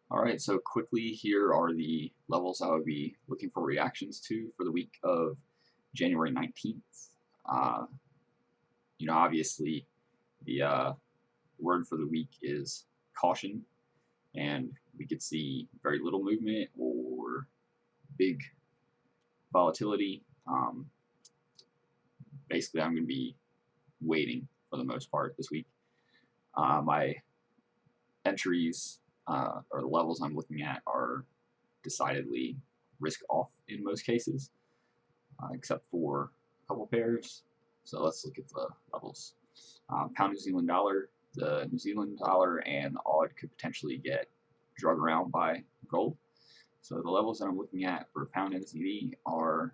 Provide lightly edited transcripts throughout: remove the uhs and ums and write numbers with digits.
Alright, so quickly here are the levels I would be looking for reactions to for the week of January 19th. Uh, Obviously, the word for the week is caution, and we could see very little movement or big volatility. Basically, I'm going to be waiting for the most part this week. My entries or the levels I'm looking at are decidedly risk off in most cases, except for a couple pairs. So let's look at the levels. Pound New Zealand dollar, the New Zealand dollar and odd could potentially get drug around by gold. So the levels that I'm looking at for pound NZD are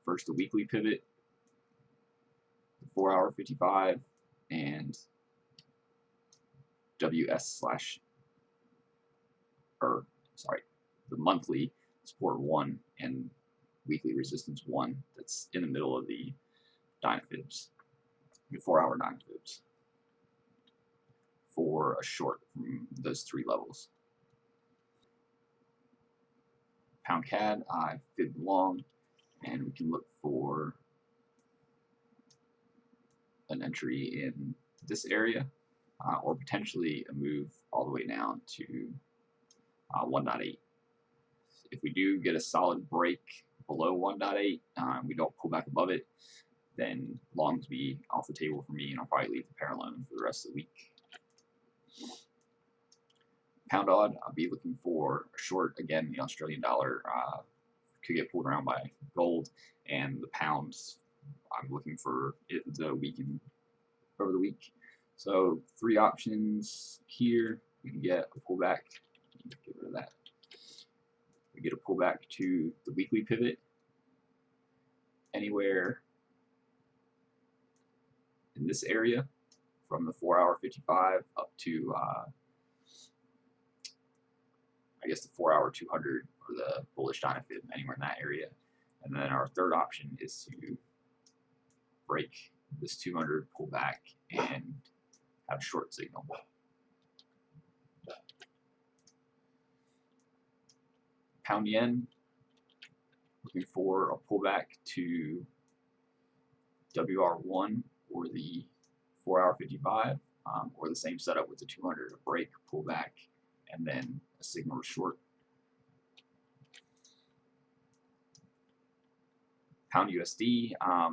first the weekly pivot, the 4-hour 55, and WS slash, or sorry, the monthly support 1 and weekly resistance 1 that's in the middle of the Dynafibs, the 4-hour Dynafibs, for a short from those three levels. Pound CAD, I fib long, and we can look for an entry in this area, or potentially a move all the way down to 1.8. If we do get a solid break below 1.8, we don't pull back above it, then longs be off the table for me, and I'll probably leave the pair alone for the rest of the week. Pound odd, I'll be looking for a short. Again, the Australian dollar could get pulled around by gold, and the pounds, I'm looking for it to weaken over the week. So 3 options here. We can get a pullback. Get rid of that. We get a pullback to the weekly pivot anywhere in this area from the 4-hour 55 up to I guess the 4-hour 200 or the bullish Dynafib, anywhere in that area. And then our third option is to break this 200, pull back, and have short signal. Pound yen, looking for a pullback to WR1 or the 4-hour 55, or the same setup with the 200, a break, pullback, and then a signal short. Pound USD, I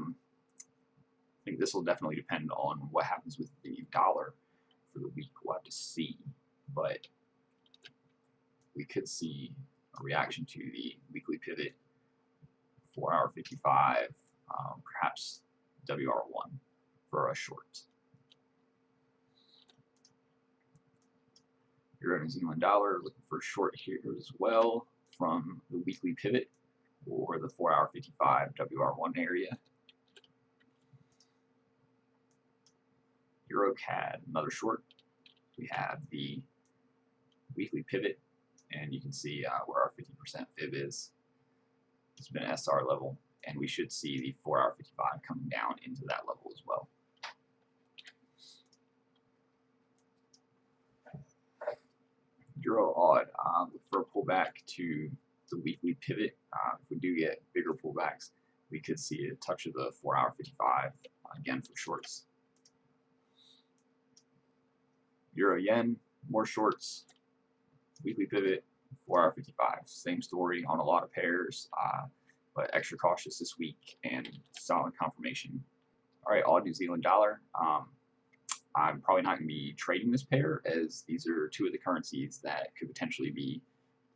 think this will definitely depend on what happens with the dollar for the week. We'll have to see, but we could see a reaction to the weekly pivot, 4-hour 55, perhaps WR1 for a short. Euro New Zealand dollar, looking for a short here as well from the weekly pivot or the 4-hour 55 WR1 area. Euro CAD, another short. We have the weekly pivot, and you can see where our 50% fib is. It's been an SR level, and we should see the 4-hour 55 coming down into that level as well. Euro odd, look for a pullback to the weekly pivot. If we do get bigger pullbacks, we could see a touch of the 4-hour 55 again for shorts. Euro yen, more shorts, weekly pivot, 4-hour 55. Same story on a lot of pairs, but extra cautious this week and solid confirmation. All right, odd New Zealand dollar. I'm probably not going to be trading this pair, as these are two of the currencies that could potentially be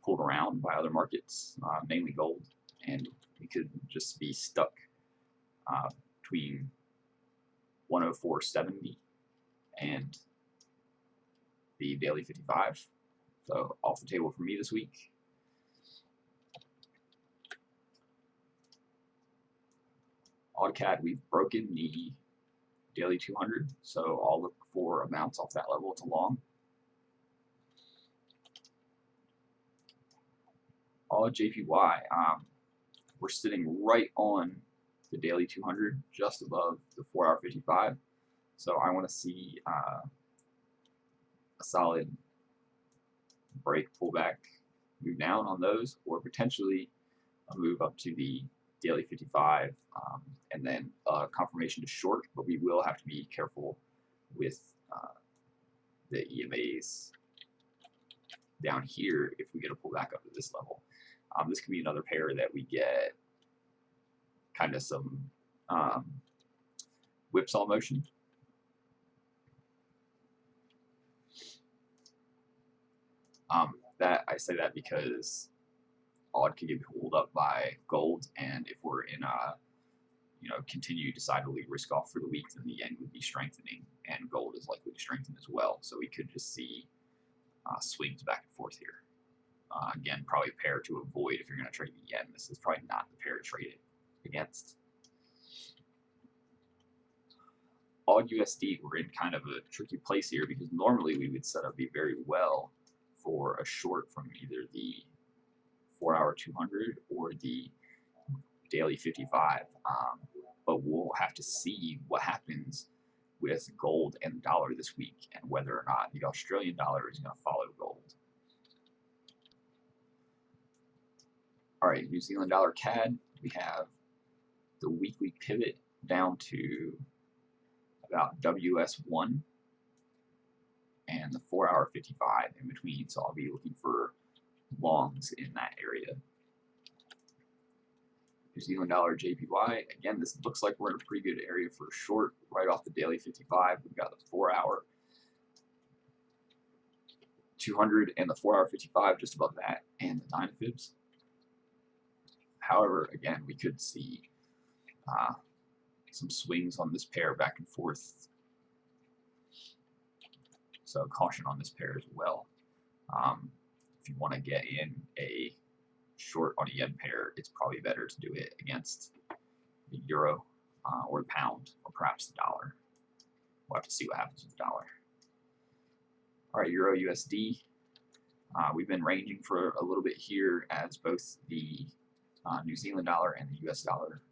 pulled around by other markets, mainly gold, and we could just be stuck between 104.70 and the daily 55. So off the table for me this week. AutoCAD, we've broken the daily 200, so I'll look for a bounce off that level to long. JPY, we're sitting right on the daily 200, just above the 4-hour 55. So I want to see a solid break, pullback, move down on those, or potentially a move up to the daily 55, and then confirmation to short. But we will have to be careful with the EMAs down here if we get a pullback up to this level. This could be another pair that we get kind of some whipsaw motion. That I say that because odd could get pulled up by gold, and if we're in a continue decidedly risk off for the week, then the yen would be strengthening, and gold is likely to strengthen as well. So we could just see swings back and forth here. Again, probably a pair to avoid if you're going to trade the yen. This is probably not the pair to trade it against. Odd USD, we're in kind of a tricky place here because normally we would set up very well for a short from either the 4-hour 200 or the daily 55, but we'll have to see what happens with gold and the dollar this week and whether or not the Australian dollar is going to follow gold. All right, New Zealand dollar CAD, we have the weekly pivot down to about WS1 and the 4-hour 55 in between, so I'll be looking for longs in that area. New Zealand dollar JPY, again, this looks like we're in a pretty good area for a short right off the daily 55. We've got the 4-hour 200 and the 4-hour 55 just above that, and the Dynafibs. However, again, we could see some swings on this pair back and forth. So caution on this pair as well. If you want to get in a short on a yen pair, it's probably better to do it against the euro or the pound, or perhaps the dollar. We'll have to see what happens with the dollar. All right, Euro USD. We've been ranging for a little bit here as both the New Zealand dollar and the US dollar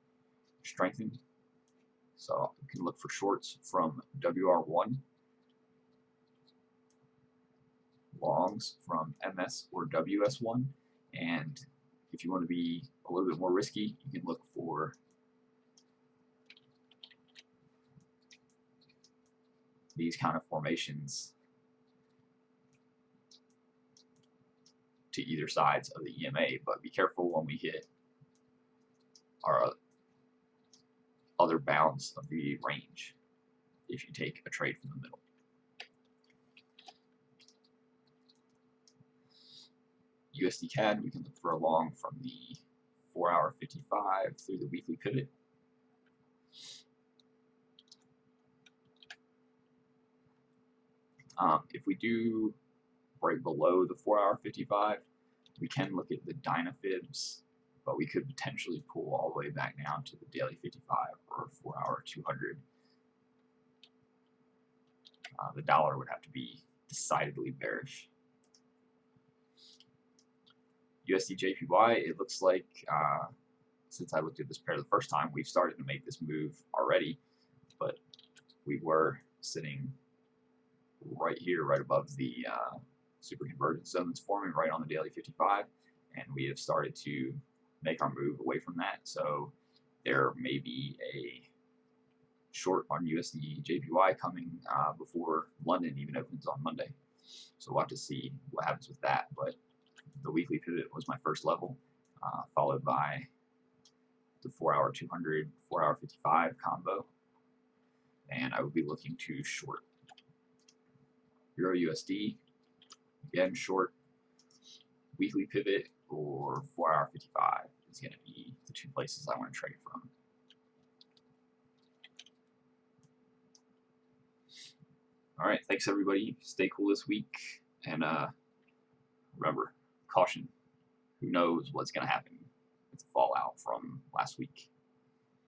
strengthened. So you can look for shorts from WR1, longs from MS or WS1, and if you want to be a little bit more risky, you can look for these kind of formations to either sides of the EMA, but be careful when we hit our other bounds of the range if you take a trade from the middle. USD CAD, we can look for a long from the 4-hour 55 through the weekly pivot. If we do break below the 4-hour 55, we can look at the Dynafibs, but we could potentially pull all the way back down to the daily 55 or 4-hour 200. The dollar would have to be decidedly bearish. USD JPY, it looks like since I looked at this pair the first time, we've started to make this move already, but we were sitting right here, right above the super convergence zone that's forming right on the daily 55, and we have started to make our move away from that. So there may be a short on USD JPY coming before London even opens on Monday. So we'll have to see what happens with that. But the weekly pivot was my first level, followed by the 4-hour 200, 4-hour 55 combo, and I would be looking to short. Euro USD, again short, weekly pivot or 4-hour 55 is going to be the two places I want to trade from. All right, thanks everybody. Stay cool this week, and remember, caution. Who knows what's going to happen with the fallout from last week.